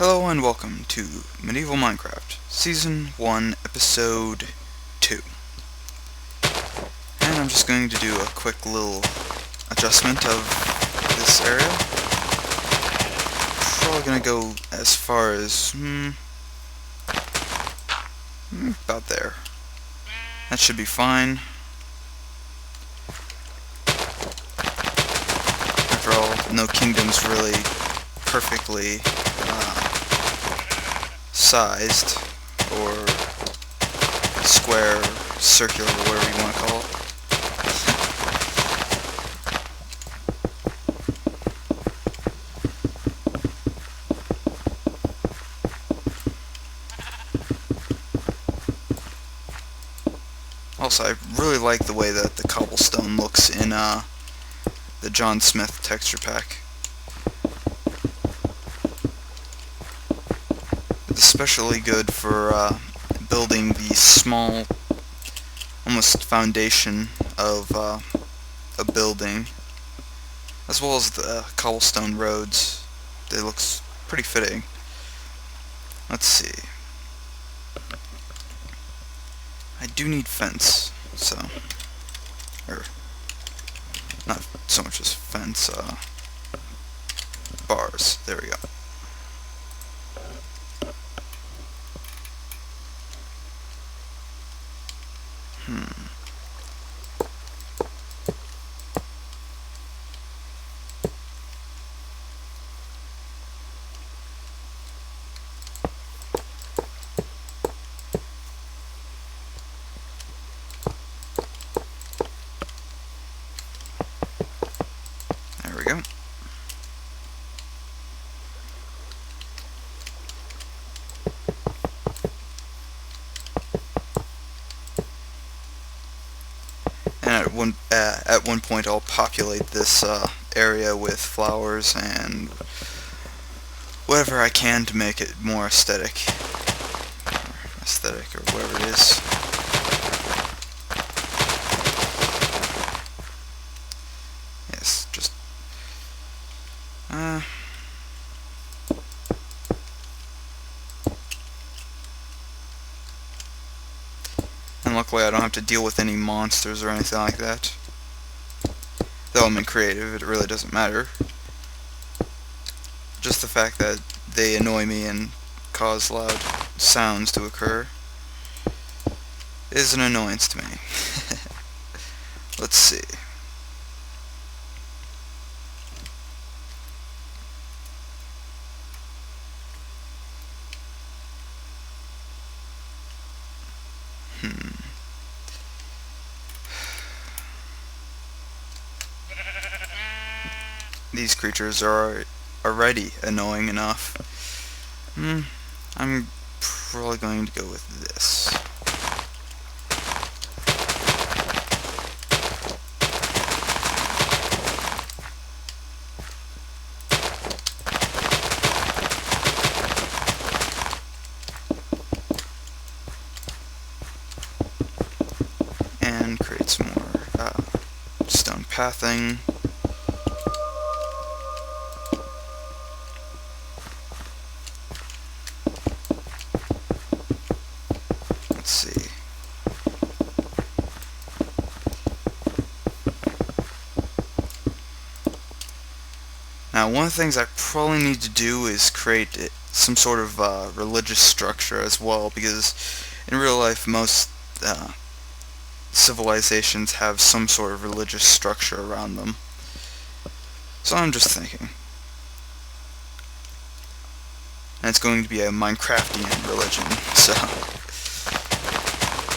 Hello and welcome to Medieval Minecraft, Season 1, Episode 2. And I'm just going to do a quick little adjustment of this area. Probably going to go as far as, about there. That should be fine. After all, no kingdom's really perfectly sized, or square, circular, whatever you want to call it. Also, I really like the way that the cobblestone looks in the John Smith texture pack. It's especially good for building the small, almost foundation of a building, as well as the cobblestone roads. They look pretty fitting. Let's see. I do need fence, so, or not so much as fence, bars. There we go. There we go. And at one point I'll populate this area with flowers and whatever I can to make it more aesthetic, or whatever it is. Yes, just and luckily I don't have to deal with any monsters or anything like that. Though I'm in creative, it really doesn't matter. Just the fact that they annoy me and cause loud sounds to occur is an annoyance to me. Let's see. These creatures are already annoying enough. I'm probably going to go with this. And create some more stone pathing. Let's see. Now, one of the things I probably need to do is create some sort of religious structure as well, because in real life most civilizations have some sort of religious structure around them. So I'm just thinking. And it's going to be a Minecraftian religion, so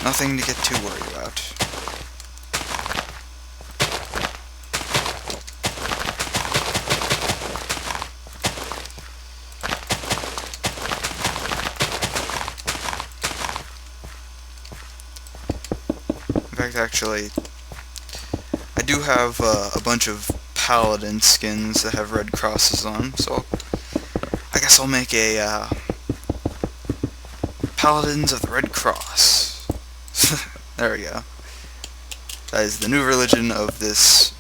nothing to get too worried about. In fact, actually, I do have a bunch of paladin skins that have red crosses on, so I guess I'll make a Paladins of the Red Cross. There we go. That is the new religion of this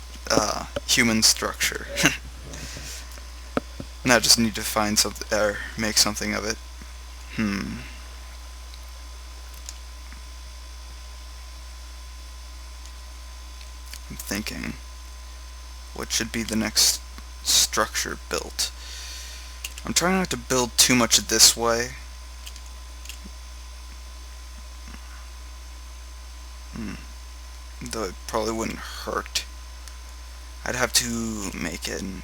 human structure. Now I just need to find something, or make something of it. I'm thinking, what should be the next structure built? I'm trying not to build too much this way. Though it probably wouldn't hurt. I'd have to make an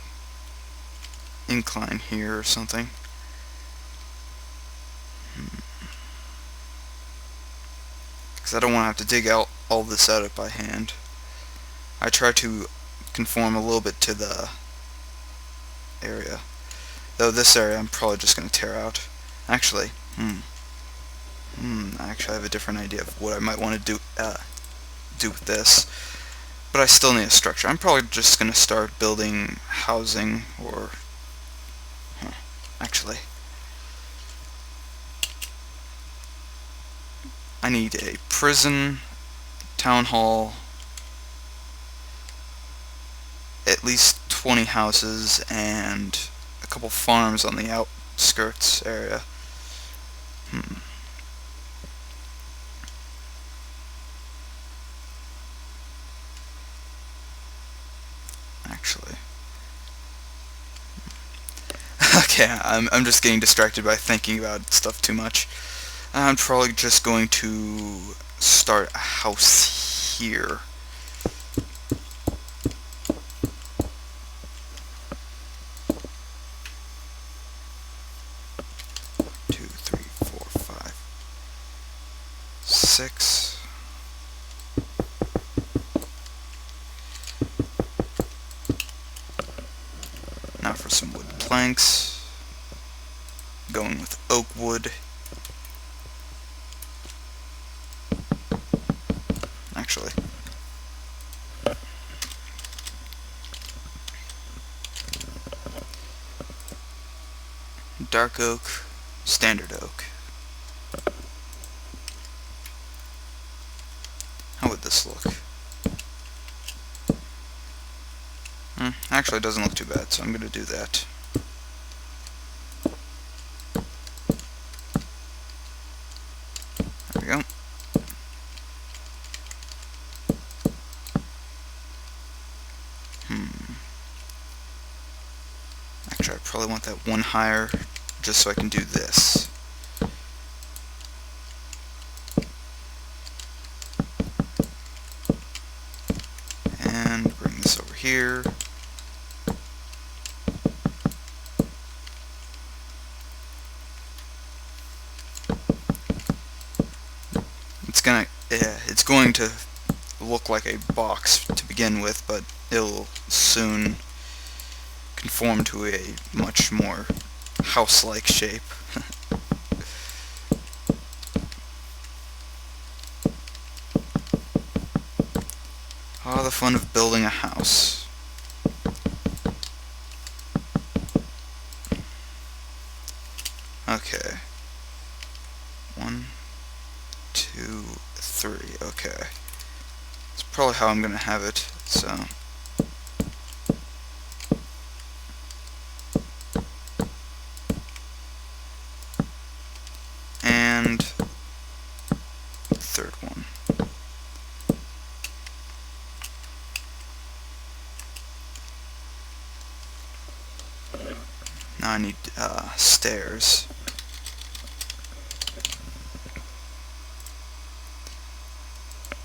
incline here or something. Because I don't want to have to dig out all this out by hand. I try to conform a little bit to the area. Though this area I'm probably just going to tear out. Actually, actually I have a different idea of what I might want to do with this. But I still need a structure. I'm probably just going to start building housing, or... actually, I need a prison, town hall, at least 20 houses, and a couple farms on the outskirts area. Actually. Okay, I'm just getting distracted by thinking about stuff too much. I'm probably just going to start a house here. Two, three, four, five, six. Now for some wood planks. Going with oak wood. Actually, dark oak, standard oak. How would this look? Actually, it doesn't look too bad, so I'm going to do that. There we go. Actually, I probably want that one higher, just so I can do this. And bring this over here. It's going to look like a box to begin with, but it'll soon conform to a much more house-like shape. Ah, the fun of building a house. Okay. 1, 2, 3. Okay. It's probably how I'm gonna have it, so... and... third one. Now I need stairs.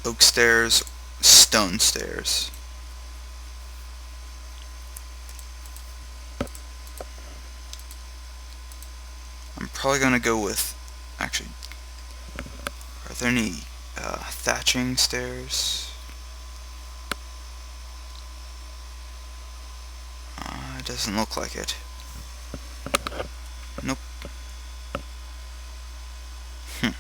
Oak stairs, stone stairs. I'm probably gonna go with, actually, are there any thatching stairs? It doesn't look like it. Nope. There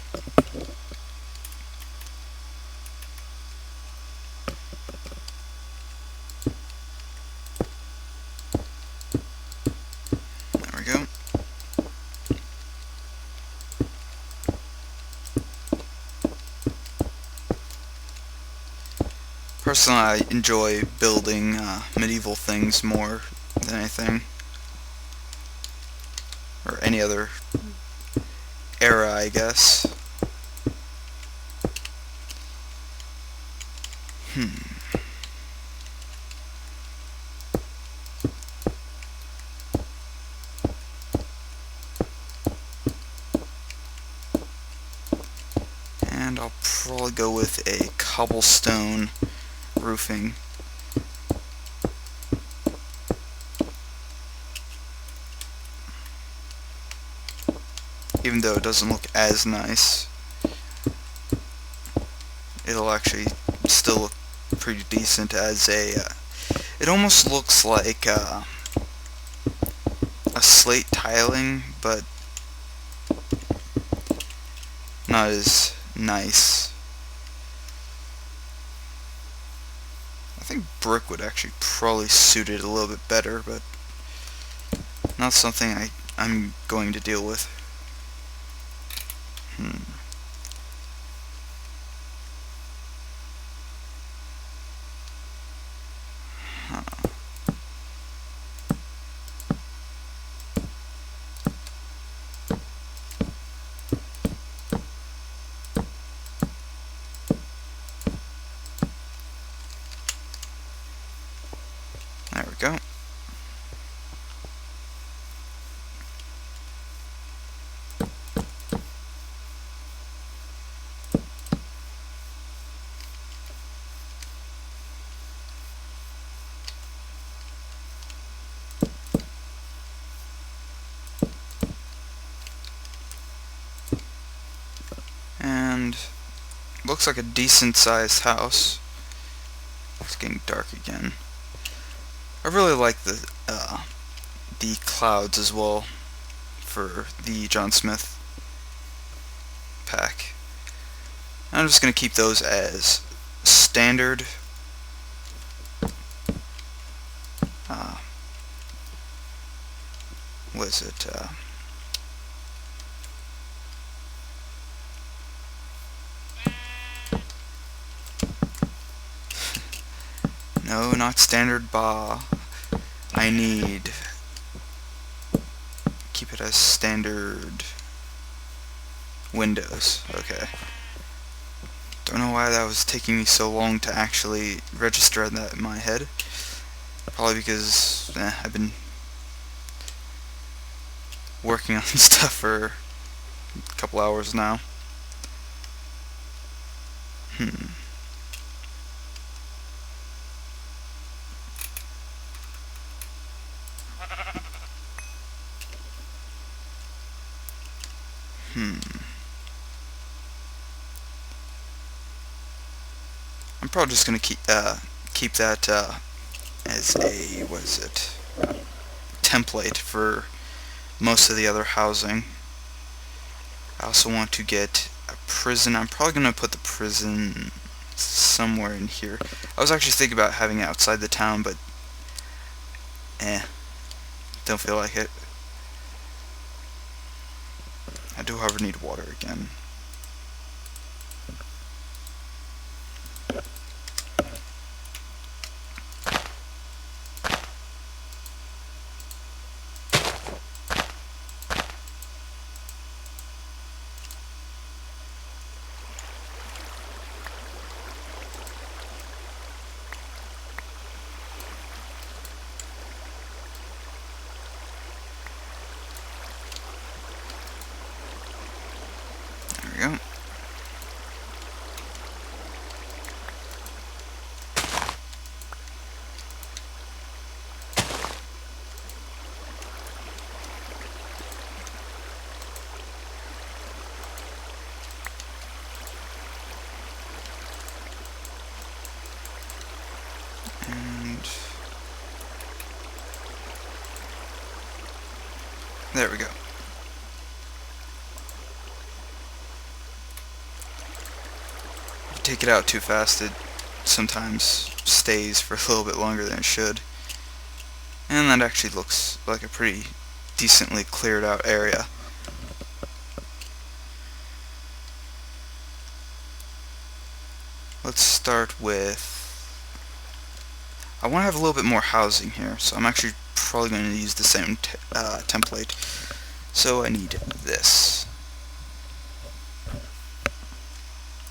we go. Personally, I enjoy building medieval things more than anything. or any other era, I guess. And I'll probably go with a cobblestone roofing. Even though it doesn't look as nice, it'll actually still look pretty decent as a, it almost looks like a slate tiling, but not as nice. I think brick would actually probably suit it a little bit better, but not something I'm going to deal with. There we go. And looks like a decent sized house. It's getting dark again. I really like the clouds as well for the John Smith pack. I'm just going to keep those as standard. What is it? No, not standard bar. I need keep it as standard Windows. Okay. Don't know why that was taking me so long to actually register that in my head. Probably because I've been working on stuff for a couple hours now. I'm probably just gonna keep that as a template for most of the other housing. I also want to get a prison. I'm probably gonna put the prison somewhere in here. I was actually thinking about having it outside the town, but don't feel like it. I do, however, need water again. There we go. And there we go. If you take it out too fast, it sometimes stays for a little bit longer than it should. And that actually looks like a pretty decently cleared out area. Let's start with, I want to have a little bit more housing here, so I'm actually probably going to use the same template. So I need this.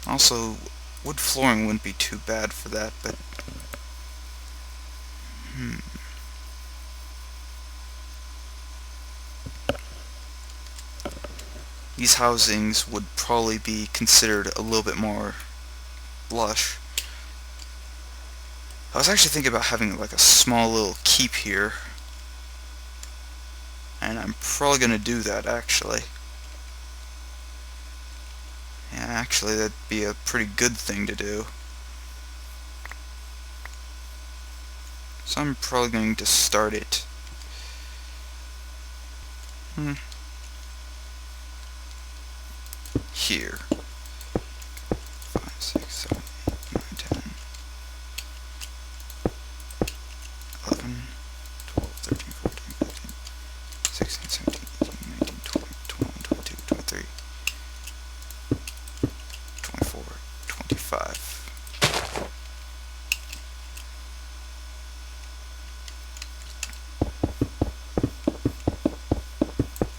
Also, wood flooring wouldn't be too bad for that, but these housings would probably be considered a little bit more lush. I was actually thinking about having like a small little keep here, and I'm probably gonna do that actually. Yeah, actually that'd be a pretty good thing to do. So I'm probably going to start it. Here. 5, 6, 7, 8, 9, 10, 11, 12, 13, 14, 15, 16, 17, 18, 19, 20, 21, 22, 23, 24, 25.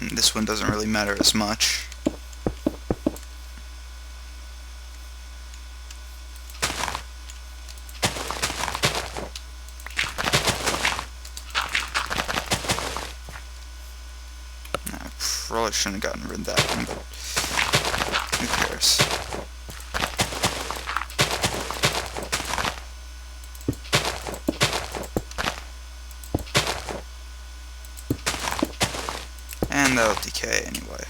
And this one doesn't really matter as much. I probably shouldn't have gotten rid of that one, but who cares? And that'll decay anyway.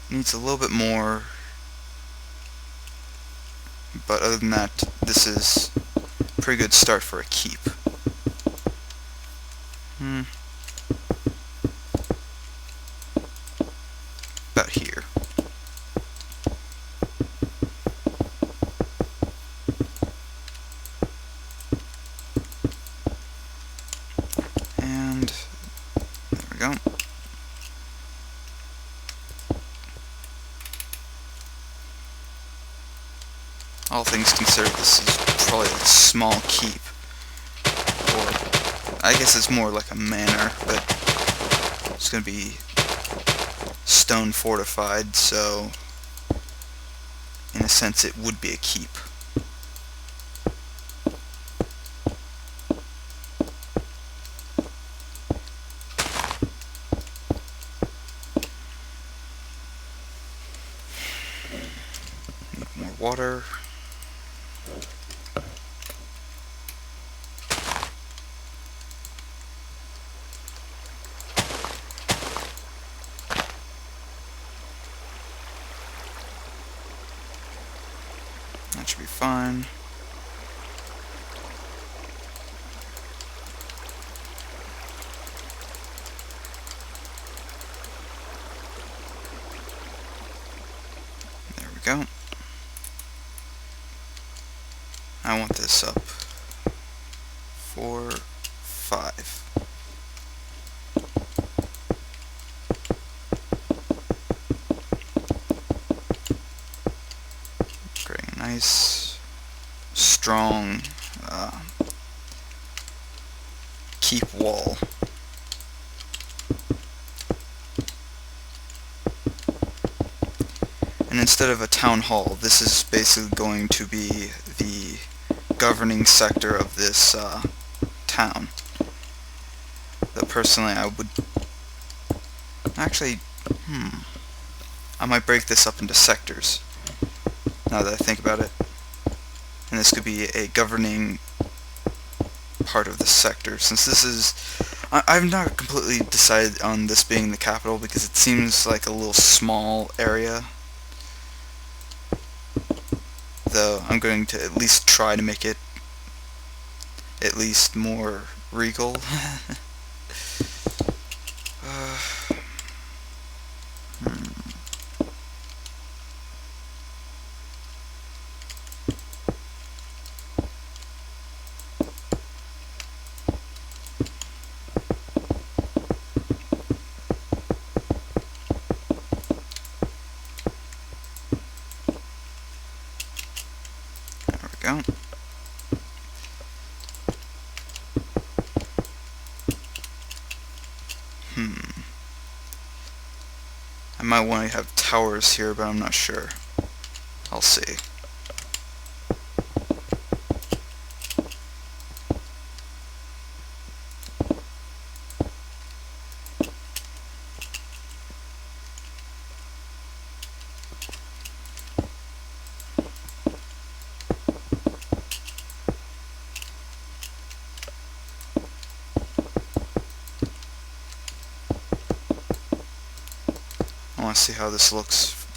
Needs a little bit more, but other than that, this is a pretty good start for a keep. About here. And there we go. All things considered, this is probably a small keep. Or, I guess it's more like a manor, but it's going to be stone fortified, so in a sense it would be a keep. Need more water. That should be fine. There we go. I want this up. 4, 5. Creating a nice, strong keep wall. And instead of a town hall, this is basically going to be the governing sector of this town. Though personally I would actually, I might break this up into sectors, now that I think about it. And this could be a governing part of the sector, since this is, I've not completely decided on this being the capital, because it seems like a little small area. Though I'm going to at least try to make it at least more regal. There we go. might want to have towers here, but I'm not sure. I'll see. I want to see how this looks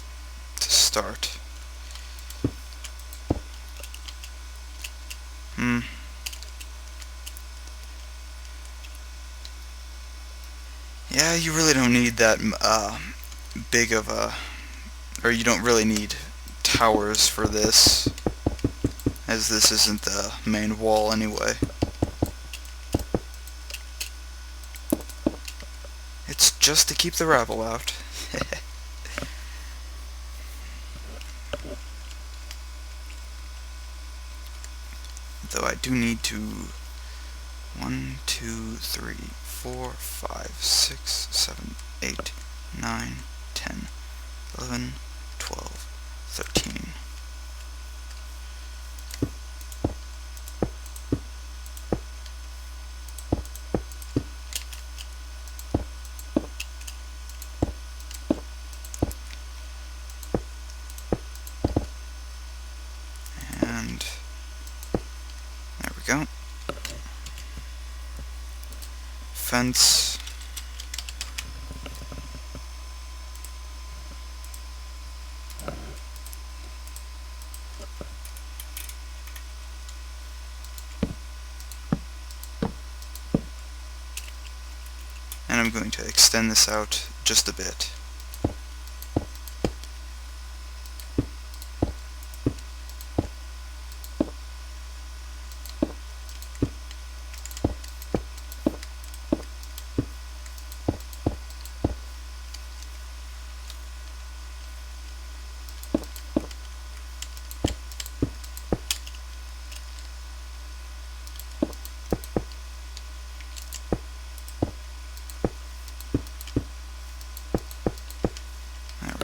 to start. Yeah, you really don't need that big of a, or you don't really need towers for this, as this isn't the main wall anyway. It's just to keep the rabble out. Though I do need to 1, 2, 3, 4, 5, 6, 7, 8, 9, 10, 11, 12, 13. And there we go. Fence. And I'm going to extend this out just a bit.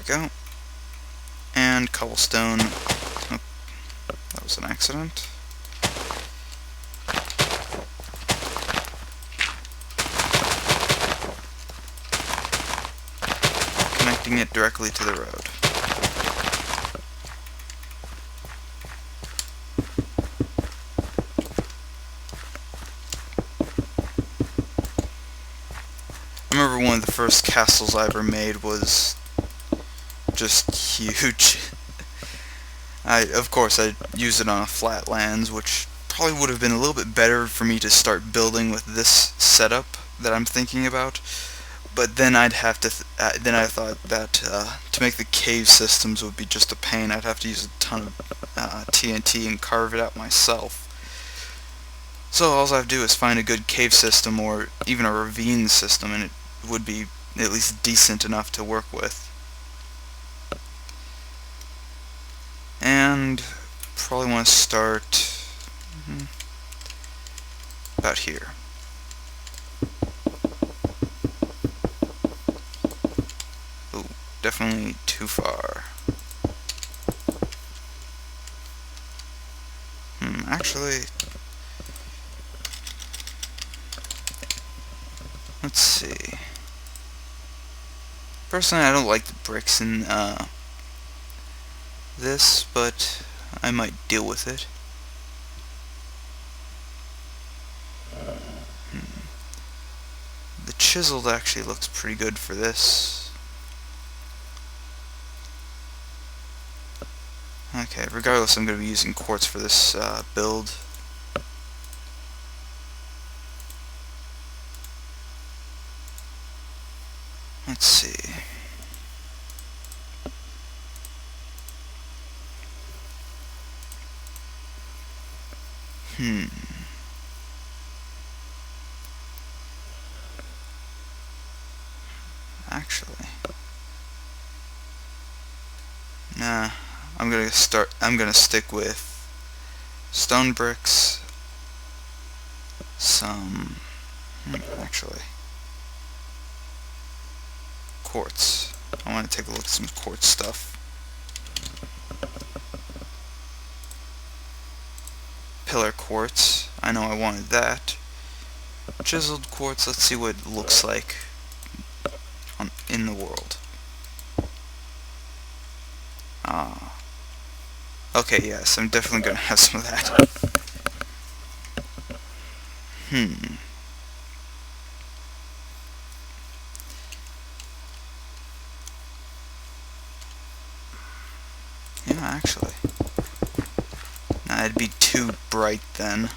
Go. And cobblestone. Oh, that was an accident. Connecting it directly to the road. I remember one of the first castles I ever made was just huge. Of course, I used it on a flatlands, which probably would have been a little bit better for me to start building with this setup that I'm thinking about. But then I'd have to. Then I thought that to make the cave systems would be just a pain. I'd have to use a ton of TNT and carve it out myself. So all I have to do is find a good cave system or even a ravine system, and it would be at least decent enough to work with. And probably want to start about here. Ooh, definitely too far. Actually, let's see. Personally, I don't like the bricks in this, but I might deal with it. The chiseled actually looks pretty good for this. Okay, regardless, I'm going to be using quartz for this build. Let's see. Actually, nah. I'm gonna stick with stone bricks. Actually, quartz. I want to take a look at some quartz stuff. Pillar quartz. I know I wanted that. Chiseled quartz. Let's see what it looks like in the world. Ah. Okay, yes, I'm definitely gonna have some of that. Yeah, actually. Nah, it'd be too bright then.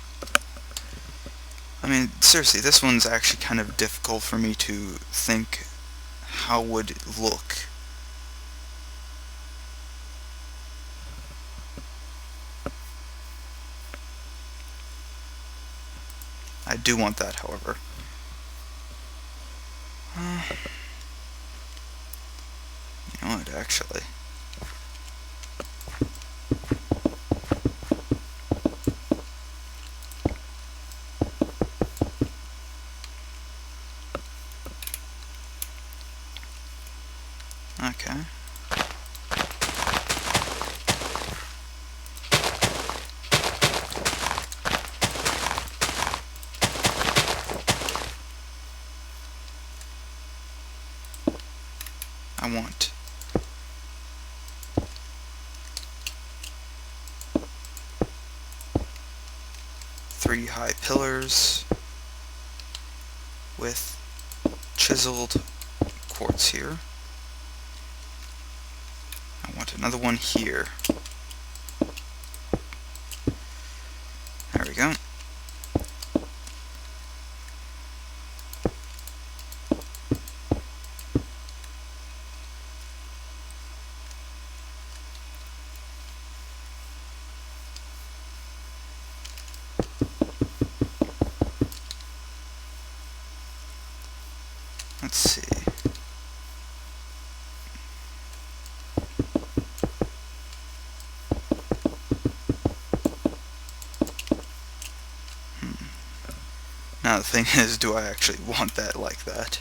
I mean, seriously, this one's actually kind of difficult for me to think how would it look. I do want that, however. You know what, actually. Okay. I want 3 high pillars with chiseled quartz here. I want another one here. There we go. Let's see. Now the thing is, do I actually want that like that?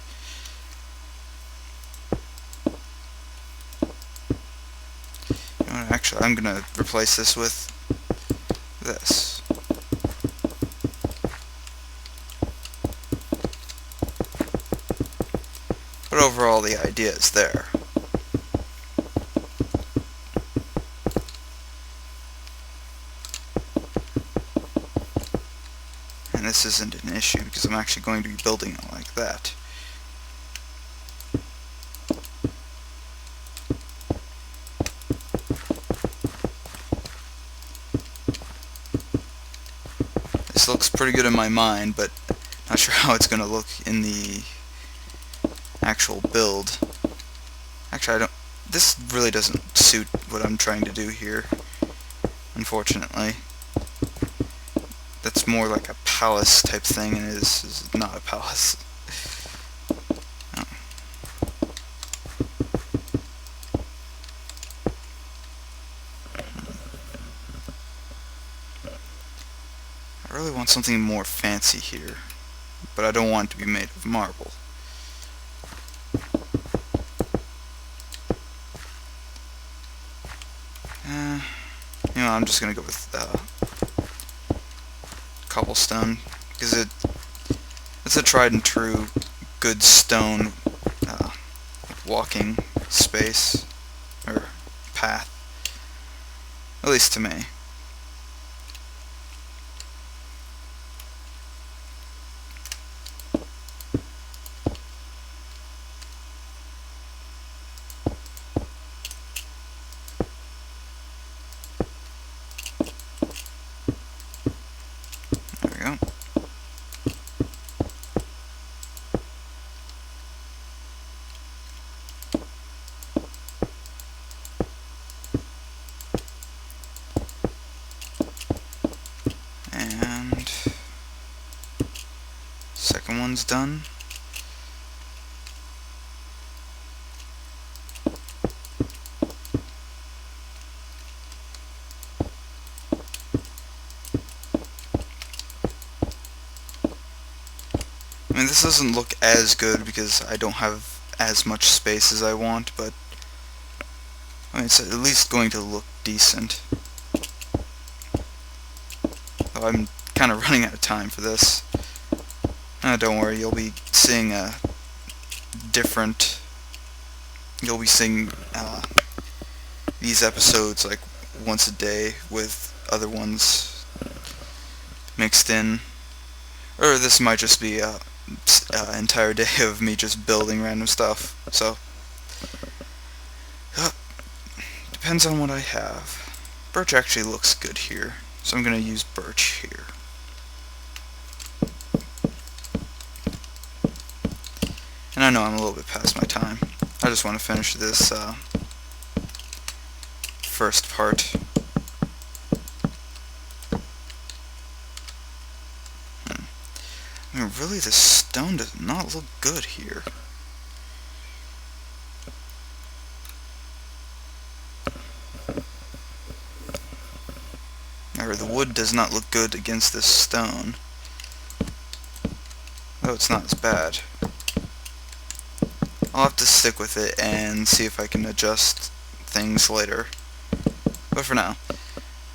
You know what, actually, I'm gonna replace this with this. But overall, the idea is there. And this isn't an issue because I'm actually going to be building it like that. This looks pretty good in my mind, but not sure how it's going to look in the actual build. Actually, this really doesn't suit what I'm trying to do here, unfortunately. That's more like a palace type thing, and this is not a palace. Oh. I really want something more fancy here, but I don't want it to be made of marble. You know, I'm just gonna go with cobblestone because it's a tried and true good stone walking space or path, at least to me. There we go. And second one's done. I mean, this doesn't look as good because I don't have as much space as I want, but I mean, it's at least going to look decent. Oh, I'm kind of running out of time for this. Don't worry, you'll be seeing a different... You'll be seeing these episodes like once a day with other ones mixed in. Or this might just be an entire day of me just building random stuff. So, depends on what I have. Birch actually looks good here, so I'm going to use birch here. And I know I'm a little bit past my time. I just want to finish this first part. I mean, really, the stone does not look good here. Or the wood does not look good against this stone. Though it's not as bad. I'll have to stick with it and see if I can adjust things later. But for now,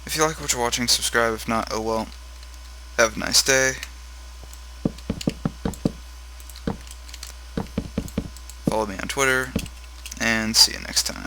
if you like what you're watching, subscribe. If not, oh well. Have a nice day. Follow me on Twitter, and see you next time.